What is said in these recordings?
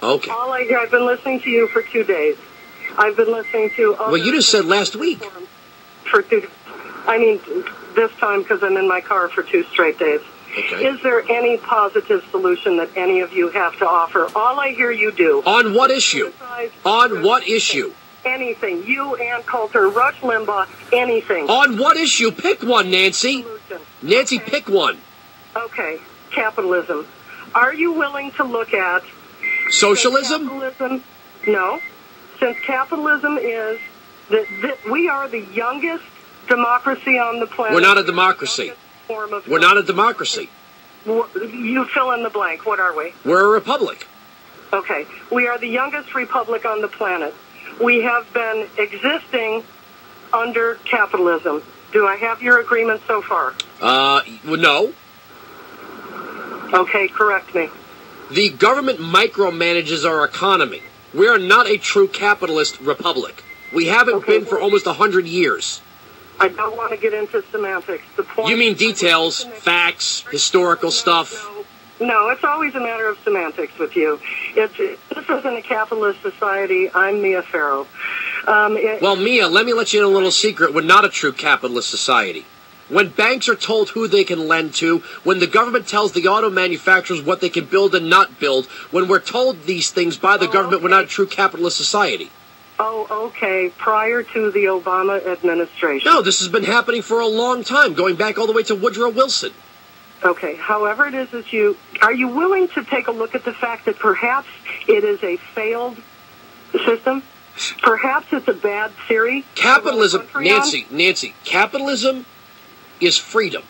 Okay. I've been listening to you for 2 days. I've been listening to... Well, you just said last week. For 2 I mean, this time because I'm in my car for 2 straight days. Okay. Is there any positive solution that any of you have to offer? All I hear you do... On what issue? On what issue? Anything. You, Ann Coulter, Rush Limbaugh, anything. On what issue? Pick one, Nancy. Nancy, okay. Pick one. Okay. Capitalism. Are you willing to look at... Socialism? Capitalism? No. Since capitalism is... we are the youngest democracy on the planet. We're not a democracy. We're not a democracy. You fill in the blank. What are we? We're a republic. Okay. We are the youngest republic on the planet. We have been existing under capitalism. Do I have your agreement so far? No. Okay, correct me. The government micromanages our economy. We are not a true capitalist republic. We haven't been for almost 100 years. I don't want to get into semantics. The point. You mean details, facts, historical stuff? No, it's always a matter of semantics with you. This isn't a capitalist society. I'm Mia Farrow. Well, Mia, let me let you in a little secret. We're not a true capitalist society. When banks are told who they can lend to, when the government tells the auto manufacturers what they can build and not build, when we're told these things by the government, we're not a true capitalist society. Oh, okay. Prior to the Obama administration. No, this has been happening for a long time, going back all the way to Woodrow Wilson. Okay. However it is that are you willing to take a look at the fact that perhaps it is a failed system? Perhaps it's a bad theory? Capitalism, Nancy, capitalism is freedom.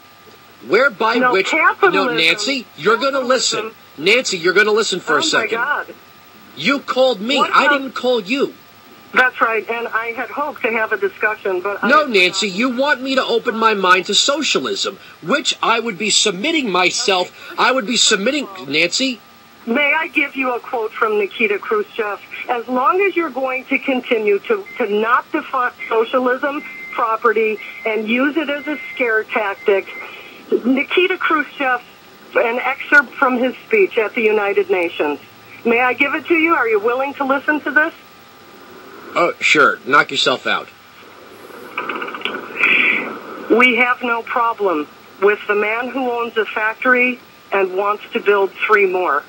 Whereby which... No, Nancy, you're going to listen. Nancy, you're going to listen for a second. Oh, my God. You called me. I didn't call you. That's right, and I had hoped to have a discussion, but... No, Nancy, you want me to open my mind to socialism, which I would be submitting myself... I would be submitting... Nancy? May I give you a quote from Nikita Khrushchev? As long as you're going to continue to not define socialism, property, and use it as a scare tactic, Nikita Khrushchev, an excerpt from his speech at the United Nations. May I give it to you? Are you willing to listen to this? Oh, sure. Knock yourself out. We have no problem with the man who owns a factory and wants to build 3 more.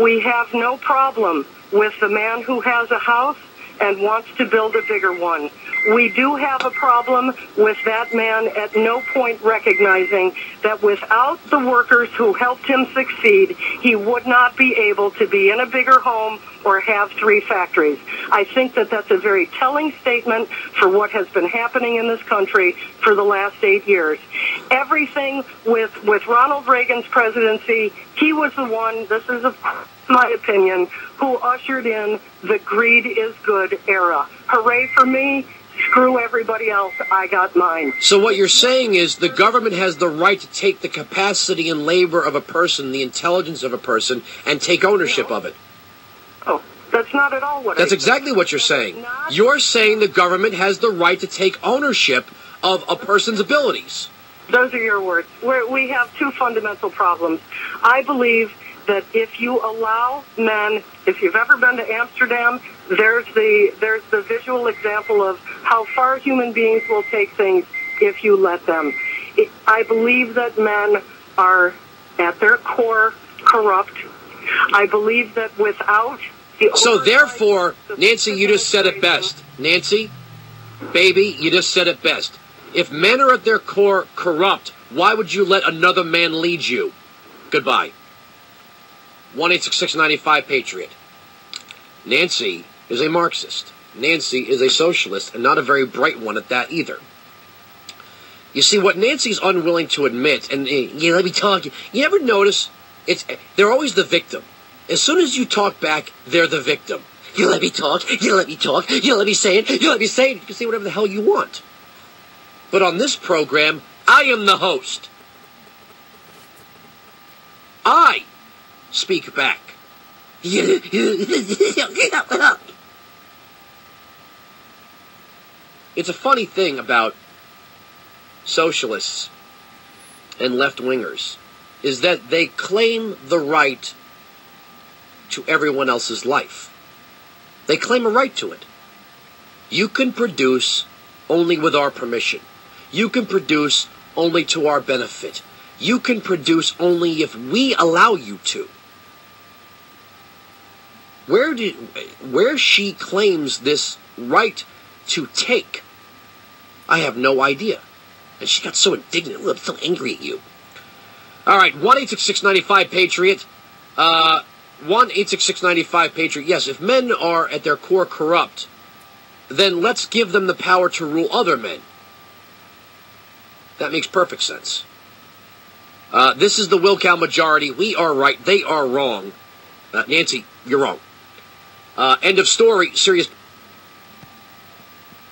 We have no problem with the man who has a house and wants to build a bigger one. We do have a problem with that man at no point recognizing that without the workers who helped him succeed, he would not be able to be in a bigger home or have 3 factories. I think that that's a very telling statement for what has been happening in this country for the last 8 years. Everything with Ronald Reagan's presidency, he was the one, this is my opinion, who ushered in the greed is good era. Hooray for me. Screw everybody else, I got mine. So what you're saying is the government has the right to take the capacity and labor of a person, the intelligence of a person, and take ownership of it. Oh, that's not at all what That's exactly what you're saying. You're saying the government has the right to take ownership of a person's abilities. Those are your words. We have 2 fundamental problems. I believe that if you allow men, if you've ever been to Amsterdam, there's the visual example of how far human beings will take things if you let them. I believe that men are, at their core, corrupt. I believe that without the... So therefore, Nancy, you just said it best. Nancy, baby, you just said it best. If men are at their core corrupt, why would you let another man lead you? Goodbye. 1-866-95 Patriot. Nancy is a Marxist. Nancy is a socialist, and not a very bright one at that either. You see, what Nancy's unwilling to admit, and let me talk, you ever notice, they're always the victim. As soon as you talk back, they're the victim. You let me talk, you let me talk, you let me say it, you let me say it, you can say whatever the hell you want. But on this program, I am the host. I speak back. It's a funny thing about socialists and left-wingers is that they claim the right to everyone else's life. They claim a right to it. You can produce only with our permission. You can produce only to our benefit. You can produce only if we allow you to. Where she claims this right to take, I have no idea. And she got so indignant. I'm so angry at you. All right, 1-866-95-PATRIOT. 1-866-95-PATRIOT. Yes, if men are at their core corrupt, then let's give them the power to rule other men. That makes perfect sense. This is the wilkow majority. We are right. They are wrong. Nancy, you're wrong. End of story. Sirius